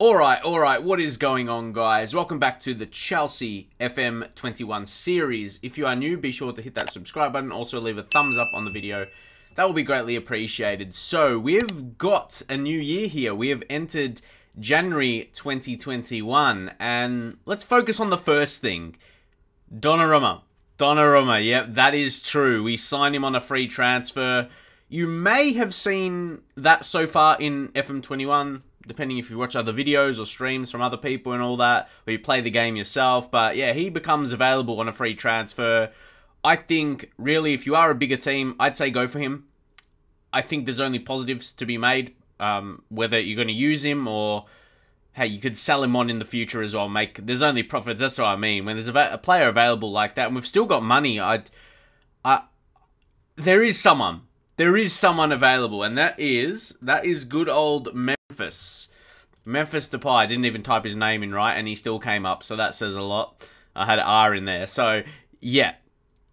Alright, what is going on, guys? Welcome back to the Chelsea FM21 series. If you are new, be sure to hit that subscribe button. Also, leave a thumbs up on the video. That will be greatly appreciated. So, we've got a new year here. We have entered January 2021. And let's focus on the first thing. Donnarumma. Donnarumma, yep, that is true. We signed him on a free transfer. You may have seen that so far in FM21, depending if you watch other videos or streams from other people and all that, or you play the game yourself. But yeah, he becomes available on a free transfer. I think, really, if you are a bigger team, I'd say go for him. I think there's only positives to be made, whether you're going to use him or, hey, you could sell him on in the future as well. There's only profits, that's what I mean. When there's a player available like that, and we've still got money, there is someone available, and that is good old Memphis Depay. I didn't even type his name in right, and he still came up, so that says a lot. I had an R in there. So, yeah,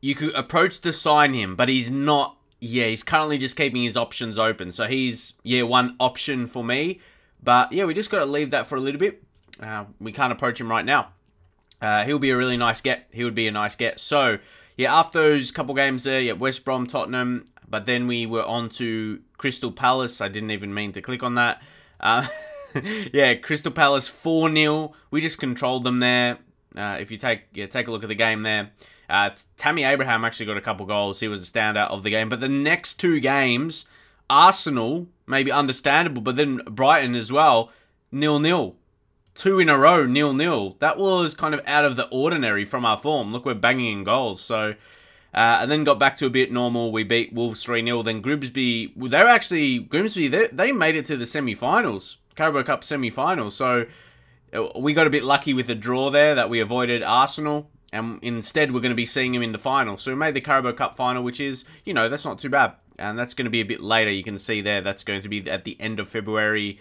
you could approach to sign him, but he's not. Yeah, he's currently just keeping his options open. So he's, yeah, one option for me. But, yeah, we just got to leave that for a little bit. We can't approach him right now. He'll be a really nice get. He would be a nice get. So, yeah, after those couple games there, yeah, West Brom, Tottenham, but then we were on to Crystal Palace. I didn't even mean to click on that. Yeah, Crystal Palace 4-0. We just controlled them there. If you take a look at the game there. Tammy Abraham actually got a couple goals. He was the standout of the game. But the next two games, Arsenal, maybe understandable, but then Brighton as well, 0-0. 2 in a row, 0-0. That was kind of out of the ordinary from our form. Look, we're banging in goals. So, and then got back to a bit normal. We beat Wolves 3-0. Then Grimsby, they made it to the semi-finals. Carabao Cup semi-finals. So, we got a bit lucky with the draw there that we avoided Arsenal. And instead, we're going to be seeing them in the final. So, we made the Carabao Cup final, which is, you know, that's not too bad. And that's going to be a bit later. You can see there, that's going to be at the end of February.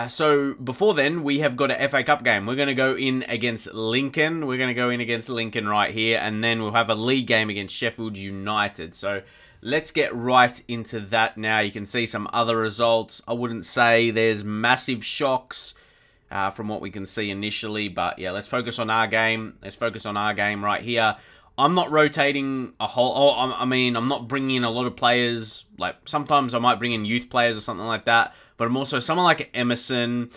So, before then, we have got an FA Cup game. We're going to go in against Lincoln. We're going to go in against Lincoln right here. And then we'll have a league game against Sheffield United. So, let's get right into that now. You can see some other results. I wouldn't say there's massive shocks from what we can see initially. But, yeah, let's focus on our game. Let's focus on our game right here. I'm not rotating a whole... I'm not bringing in a lot of players. Like, sometimes I might bring in youth players or something like that. But I'm also someone like Emerson,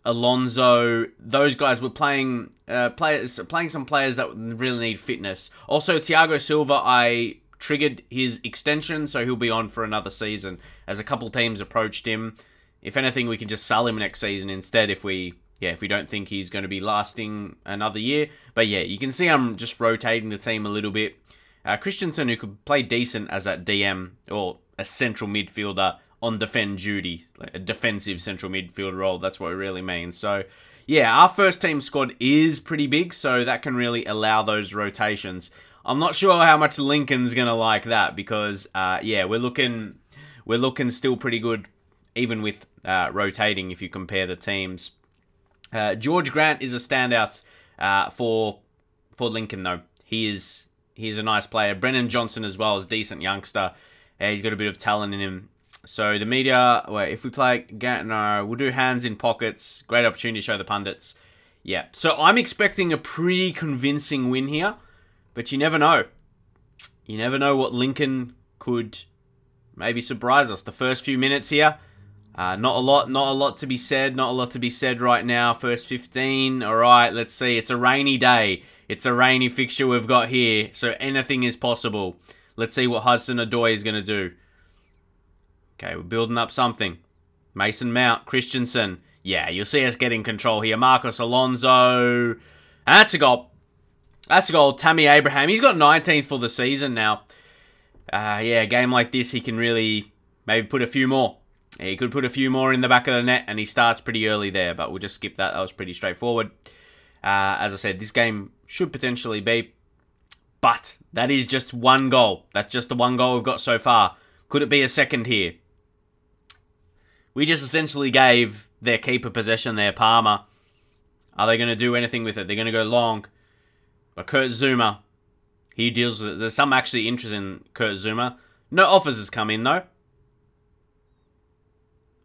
Alonso. Those guys were playing some players that really need fitness. Also, Thiago Silva, I triggered his extension, so he'll be on for another season. As a couple teams approached him. If anything, we can just sell him next season instead if we don't think he's going to be lasting another year. But yeah, you can see I'm just rotating the team a little bit. Christensen, who could play decent as a DM or a central midfielder on defend duty, like a defensive central midfield role. That's what it really means. So yeah, our first team squad is pretty big, so that can really allow those rotations. I'm not sure how much Lincoln's going to like that because, yeah, we're looking still pretty good, even with rotating if you compare the teams. George Grant is a standout for Lincoln, though. He's a nice player. Brennan Johnson as well is a decent youngster. He's got a bit of talent in him. So the media, if we play, no, we'll do hands in pockets. Great opportunity to show the pundits. Yeah, so I'm expecting a pretty convincing win here, but you never know. You never know what Lincoln could maybe surprise us. The first few minutes here, not a lot to be said. Not a lot to be said right now. First 15. All right, let's see. It's a rainy day. It's a rainy fixture we've got here, so anything is possible. Let's see what Hudson-Odoi is going to do. Okay, we're building up something. Mason Mount, Christensen. Yeah, you'll see us getting control here. Marcos Alonso. And that's a goal. That's a goal. Tammy Abraham. He's got 19th for the season now. Yeah, a game like this, he can really maybe put a few more. He could put a few more in the back of the net, and he starts pretty early there, but we'll just skip that. That was pretty straightforward. As I said, this game should potentially be, but that is just one goal. That's just the one goal we've got so far. Could it be a second here? We just essentially gave their keeper possession there, Palmer. Are they going to do anything with it? They're going to go long. But Kurt Zouma, he deals with it. There's some actually interest in Kurt Zouma. No offers has come in, though.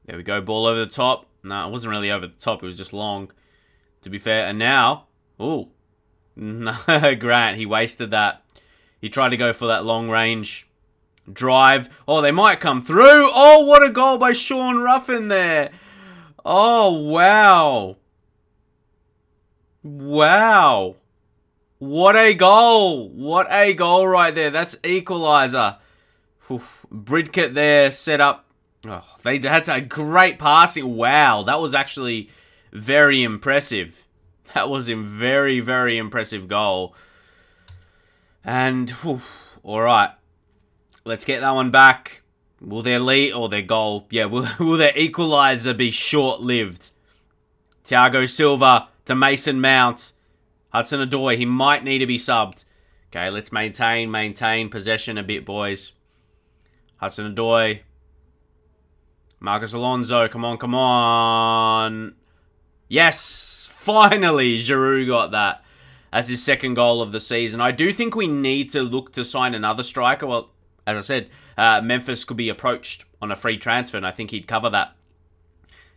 There we go. Ball over the top. No, it wasn't really over the top. It was just long, to be fair. And now, ooh, no, Grant, he wasted that. He tried to go for that long range drive. Oh, they might come through. Oh, what a goal by Sean Ruffin there. Oh, wow. Wow. What a goal. What a goal right there. That's equaliser. Bridkett there set up. Oh, they had a great passing. Wow, that was actually very impressive. That was a very, very impressive goal. And, all right. Let's get that one back. Will their lead or their goal? Yeah, will their equaliser be short-lived? Thiago Silva to Mason Mount. Hudson-Odoi, he might need to be subbed. Okay, let's maintain possession a bit, boys. Hudson-Odoi. Marcus Alonso, come on, come on. Yes, finally, Giroud got that. That's his second goal of the season. I do think we need to look to sign another striker. Well, as I said, Memphis could be approached on a free transfer, and I think he'd cover that.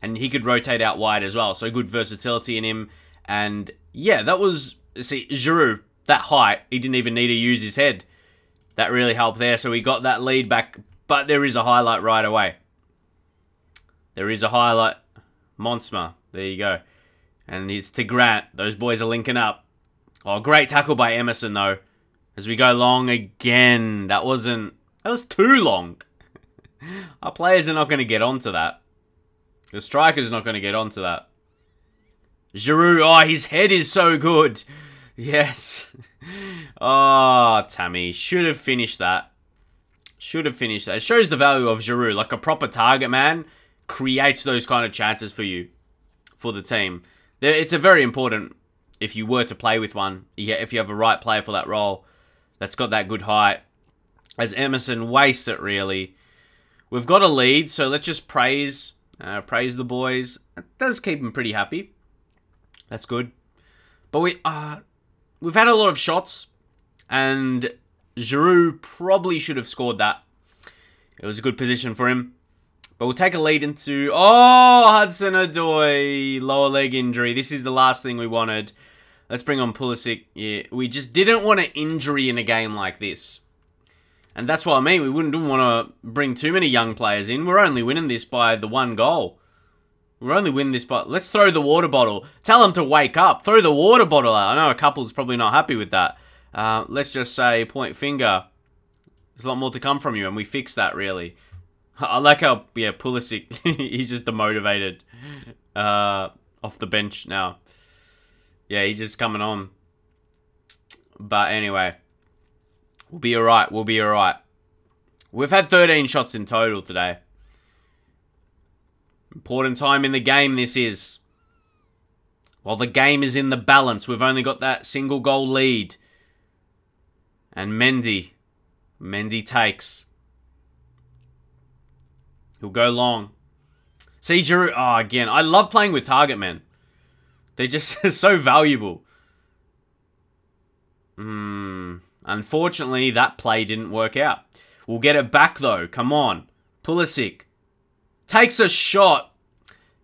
And he could rotate out wide as well, so good versatility in him. And yeah, that was, see, Giroud, that height, he didn't even need to use his head. That really helped there, so he got that lead back. But there is a highlight right away. There is a highlight. Monsma, there you go. And it's to Grant. Those boys are linking up. Oh, great tackle by Emerson, though. As we go long again. That was too long. Our players are not going to get onto that. The striker's not going to get onto that. Giroud, oh, his head is so good. Yes. Oh, Tammy, should have finished that. Should have finished that. It shows the value of Giroud. Like a proper target man creates those kind of chances for you, for the team. It's a very important, if you were to play with one, if you have a right player for that role that's got that good height. As Emerson wastes it, really. We've got a lead, so let's just praise the boys. It does keep them pretty happy. That's good. But we've had a lot of shots, and Giroud probably should have scored that. It was a good position for him. But we'll take a lead into... Oh, Hudson-Odoi. Lower leg injury. This is the last thing we wanted. Let's bring on Pulisic. Yeah, we just didn't want an injury in a game like this. And that's what I mean. We wouldn't want to bring too many young players in. We're only winning this by the one goal. We're only winning this by... Let's throw the water bottle. Tell them to wake up. Throw the water bottle out. I know a couple's probably not happy with that. Let's just say point finger. There's a lot more to come from you, and we fix that, really. I like how, yeah, Pulisic, he's just demotivated off the bench now. Yeah, he's just coming on. But anyway, we'll be alright. We'll be alright. We've had 13 shots in total today. Important time in the game this is. While the game is in the balance, we've only got that single goal lead. And Mendy takes. He'll go long. See, Giroud. Oh, again. I love playing with target men. They're just so valuable. Unfortunately, that play didn't work out. We'll get it back, though. Come on. Pulisic takes a shot.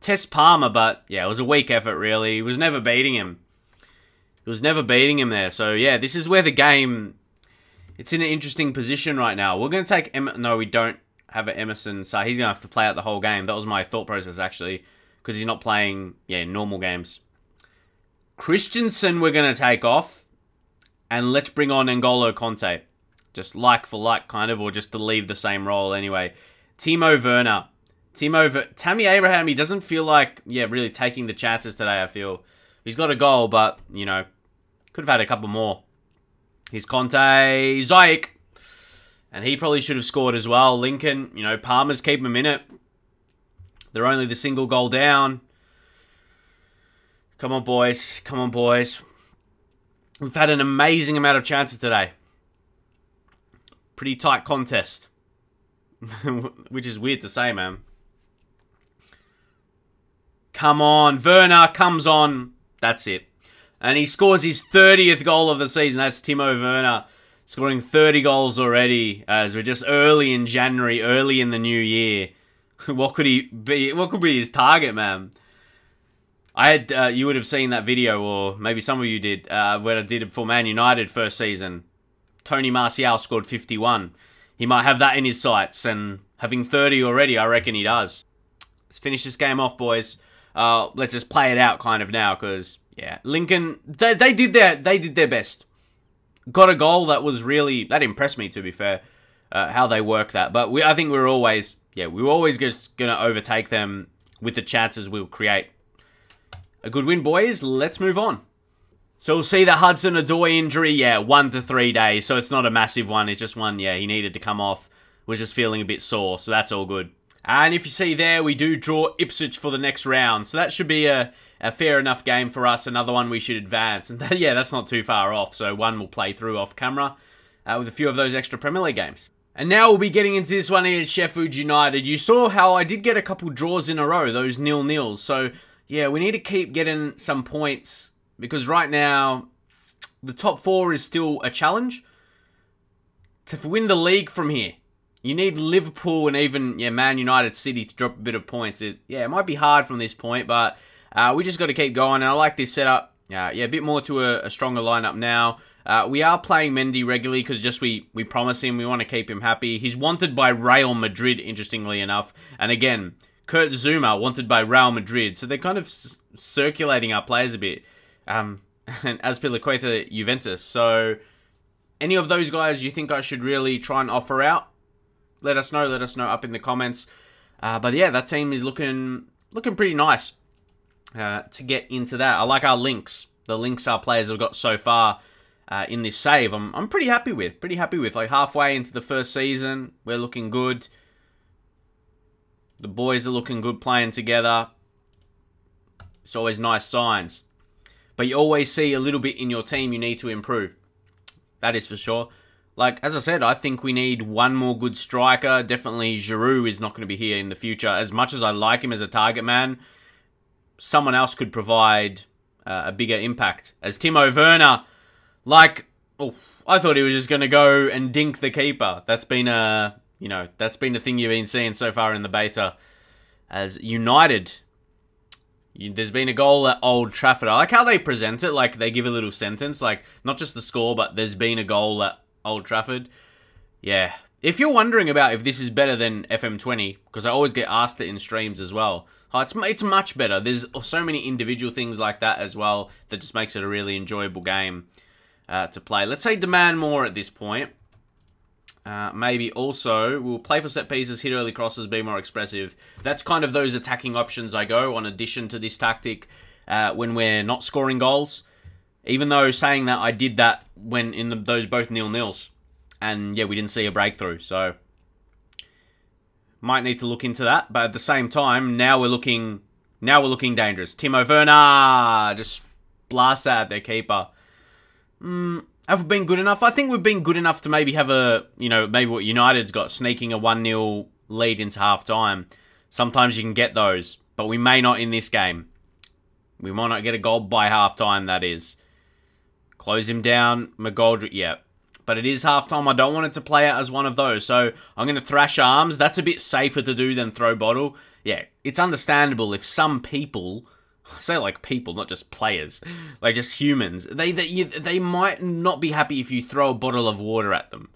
Tess Palmer, but yeah, it was a weak effort, really. He was never beating him. He was never beating him there. So, yeah, this is where the game... It's in an interesting position right now. We're going to take... No, we don't have an Emerson, so he's going to have to play out the whole game. That was my thought process, actually, because he's not playing, yeah, normal games. Christensen we're going to take off, and let's bring on N'Golo Conte. Just like for like, kind of, or just to leave the same role anyway. Timo Werner. Tammy Abraham, he doesn't feel like, yeah, really taking the chances today, I feel. He's got a goal, but, you know, could have had a couple more. Here's Conte. Ziyech. And he probably should have scored as well. Lincoln, you know, Palmer's keeping him in it. They're only the single goal down. Come on, boys. Come on, boys. We've had an amazing amount of chances today. Pretty tight contest. Which is weird to say, man. Come on. Werner comes on. That's it. And he scores his 30th goal of the season. That's Timo Werner. Scoring 30 goals already, as we're just early in January, early in the new year. What could he be? What could be his target, man? I had, you would have seen that video, or maybe some of you did, where I did it for Man United first season. Tony Martial scored 51. He might have that in his sights, and having 30 already, I reckon he does. Let's finish this game off, boys. Let's just play it out kind of now, because, yeah, Lincoln, they did their best. Got a goal that was really, that impressed me, to be fair, how they work that. But I think we're always just going to overtake them with the chances we'll create. A good win, boys. Let's move on. So we'll see the Hudson-Odoi injury, yeah, 1 to 3 days. So it's not a massive one. It's just one, yeah, he needed to come off. Was just feeling a bit sore, so that's all good. And if you see there, we do draw Ipswich for the next round. So that should be a fair enough game for us. Another one we should advance. And yeah, that's not too far off. So one will play through off camera with a few of those extra Premier League games. And now we'll be getting into this one against Sheffield United. You saw how I did get a couple draws in a row, those 0-0s. So yeah, we need to keep getting some points because right now, the top 4 is still a challenge. To win the league from here, you need Liverpool and even Man United, City to drop a bit of points. It might be hard from this point, but we just got to keep going. And I like this setup. A bit more to a stronger lineup now. We are playing Mendy regularly because we promise him. We want to keep him happy. He's wanted by Real Madrid, interestingly enough. And again, Kurt Zouma wanted by Real Madrid. So they're kind of circulating our players a bit. And Azpilicueta, Juventus. So any of those guys you think I should really try and offer out? Let us know up in the comments. But yeah, that team is looking pretty nice to get into that. I like our links. The links our players have got so far in this save. I'm pretty happy with. Like halfway into the first season, we're looking good. The boys are looking good playing together. It's always nice signs. But you always see a little bit in your team you need to improve. That is for sure. Like, as I said, I think we need one more good striker. Definitely Giroud is not going to be here in the future. As much as I like him as a target man, someone else could provide a bigger impact. As Timo Werner, like, I thought he was just going to go and dink the keeper. That's been a, that's been the thing you've been seeing so far in the beta. As United, there's been a goal at Old Trafford. I like how they present it. Like, they give a little sentence. Like, not just the score, but there's been a goal at Old Trafford. Yeah. If you're wondering about if this is better than FM20, because I always get asked it in streams as well. It's much better. There's so many individual things like that as well that just makes it a really enjoyable game to play. Let's say demand more at this point. Maybe also, we'll play for set pieces, hit early crosses, be more expressive. That's kind of those attacking options I go on addition to this tactic when we're not scoring goals. Even though saying that, I did that when in those both 0-0s. And yeah, we didn't see a breakthrough. So, might need to look into that. But at the same time, now we're looking dangerous. Timo Werner just blast that at their keeper. Have we been good enough? I think we've been good enough to maybe have a, maybe what United's got, sneaking a 1-0 lead into half-time. Sometimes you can get those, but we may not in this game. We might not get a goal by half-time, that is. Close him down, McGoldrick, yeah. But it is half-time. I don't want it to play out as one of those. So I'm going to thrash arms. That's a bit safer to do than throw bottle. Yeah, it's understandable if some people, I say like people, not just players, like just humans, they might not be happy if you throw a bottle of water at them.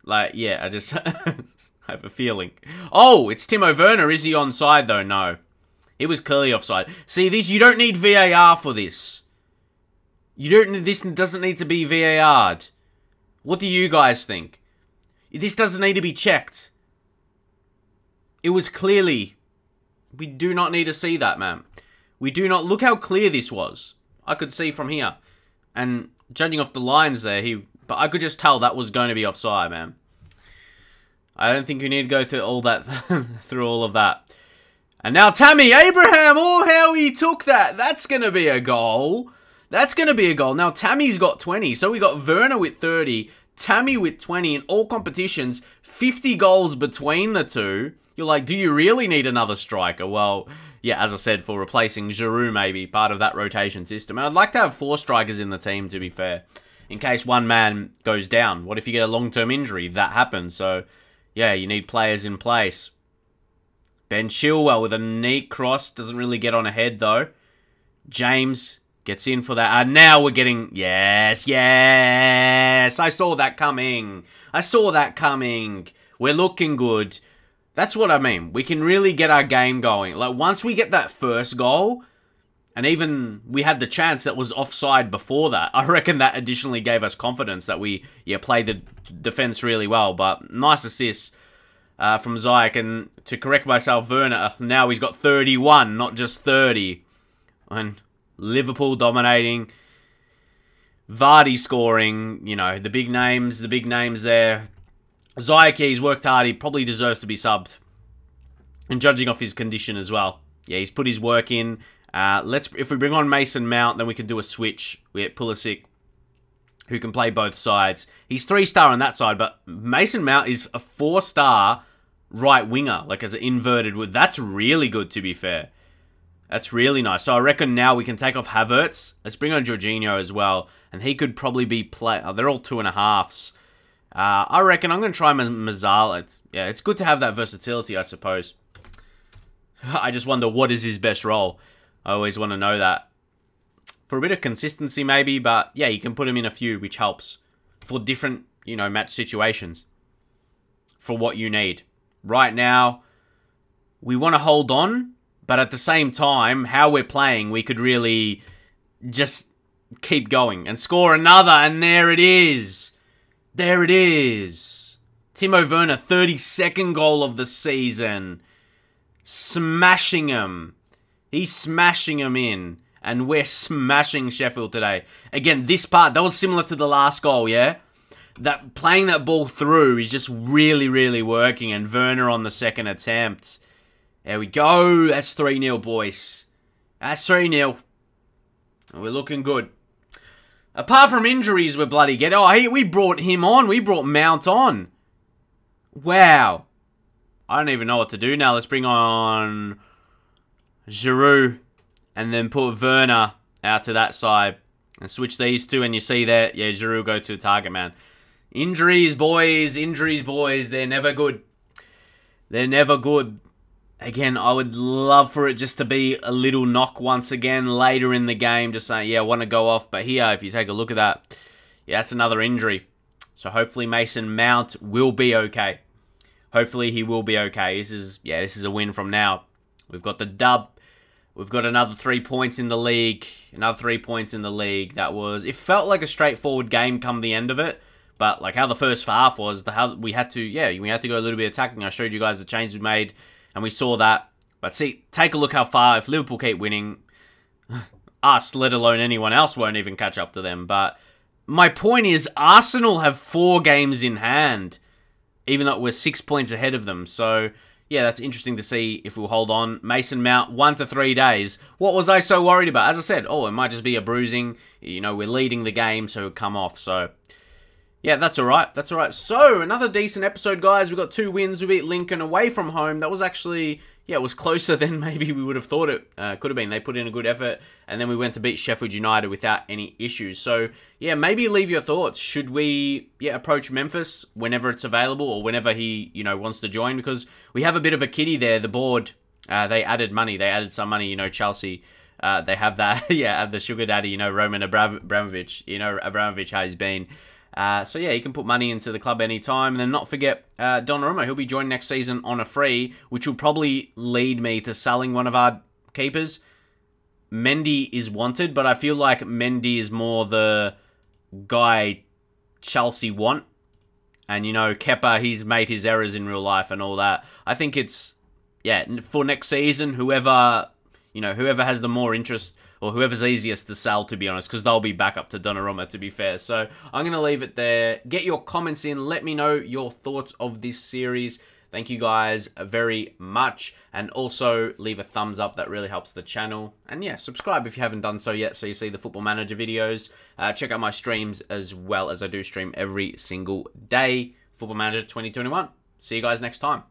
Like, yeah, I just have a feeling. Oh, it's Timo Werner. Is he onside though? No. It was clearly offside. See, you don't need VAR for this. This doesn't need to be VAR'd. What do you guys think? This doesn't need to be checked. It was clearly... We do not need to see that, man. We do not... Look how clear this was. I could see from here. And judging off the lines there, but I could just tell that was going to be offside, man. I don't think you need to go through all that, through all of that. And now Tammy Abraham, oh, how he took that. That's going to be a goal. That's going to be a goal. Now, Tammy's got 20. So we got Werner with 30, Tammy with 20 in all competitions, 50 goals between the two. You're like, do you really need another striker? Well, yeah, as I said, for replacing Giroud maybe, part of that rotation system. And I'd like to have 4 strikers in the team, to be fair, in case one man goes down. What if you get a long-term injury? That happens. So, yeah, you need players in place. Ben Chilwell with a neat cross. Doesn't really get on ahead, though. James gets in for that. Now we're getting... Yes, yes! I saw that coming. I saw that coming. We're looking good. That's what I mean. We can really get our game going. Like, once we get that first goal... And even we had the chance that was offside before that. I reckon that additionally gave us confidence that we, played the defense really well. But nice assist from Ziyech. And to correct myself, Werner, now he's got 31, not just 30. And Liverpool dominating. Vardy scoring. You know, the big names there. Ziyech, he's worked hard. He probably deserves to be subbed. And judging off his condition as well. Yeah, he's put his work in. If we bring on Mason Mount, then we can do a switch. We get Pulisic, who can play both sides. He's 3-star on that side, but Mason Mount is a 4-star right winger, like as an inverted wood. That's really good, to be fair. That's really nice. So I reckon now we can take off Havertz. Let's bring on Jorginho as well, and he could probably be they're all 2.5s. I reckon I'm going to try Mazzala. It's good to have that versatility, I suppose. I just wonder what is his best role. I always want to know that. For a bit of consistency, maybe. But, yeah, you can put him in a few, which helps. For different, match situations. For what you need. Right now, we want to hold on. But at the same time, how we're playing, we could really just keep going. And score another. And there it is. There it is. Timo Werner, 32nd goal of the season. Smashing him. He's smashing them in. And we're smashing Sheffield today. Again, this part, that was similar to the last goal, yeah? That playing that ball through is just really, really working. And Werner on the second attempt. There we go. That's 3-0, boys. That's 3-0. We're looking good. Apart from injuries, we're bloody getting... Oh, hey, we brought him on. We brought Mount on. Wow. I don't even know what to do now. Let's bring on... Giroud, and then put Werner out to that side, and switch these two, and you see there, yeah, Giroud go to a target man. Injuries, boys, they're never good. They're never good. Again, I would love for it just to be a little knock once again later in the game, just saying, yeah, I want to go off, but here, if you take a look at that, yeah, that's another injury. So hopefully Mason Mount will be okay. Hopefully he will be okay. This is a win from now. We've got the dub. We've got another 3 points in the league. Another 3 points in the league. It felt like a straightforward game come the end of it. But like how the first half was, we had to go a little bit attacking. I showed you guys the changes we made, and we saw that. But see, take a look how far, if Liverpool keep winning, us, let alone anyone else, won't even catch up to them. But my point is, Arsenal have 4 games in hand, even though we're 6 points ahead of them. So... yeah, that's interesting to see if we'll hold on. Mason Mount, 1 to 3 days. What was I so worried about? As I said, it might just be a bruising. We're leading the game, so it'll come off. So, yeah, that's alright. That's alright. So, another decent episode, guys. We got 2 wins. We beat Lincoln away from home. That was actually, it was closer than maybe we would have thought it could have been. They put in a good effort. And then we went to beat Sheffield United without any issues. So, yeah, maybe leave your thoughts. Should we, approach Memphis whenever it's available or whenever he, wants to join? Because we have a bit of a kitty there. The board, they added money. They added some money, Chelsea. They have that, have the sugar daddy, Roman Abramovich. Abramovich, how he's been. So, yeah, you can put money into the club anytime. And then not forget Donnarumma. He'll be joining next season on a free, which will probably lead me to selling one of our keepers. Mendy is wanted, but I feel like Mendy is more the guy Chelsea want. And, Kepa, he's made his errors in real life and all that. I think it's, for next season, whoever has the more interest or whoever's easiest to sell, to be honest, because they'll be back up to Donnarumma, to be fair. So I'm going to leave it there. Get your comments in. Let me know your thoughts of this series. Thank you guys very much. And also leave a thumbs up. That really helps the channel. And yeah, subscribe if you haven't done so yet so you see the Football Manager videos. Check out my streams as well, as I do stream every single day. Football Manager 2021. See you guys next time.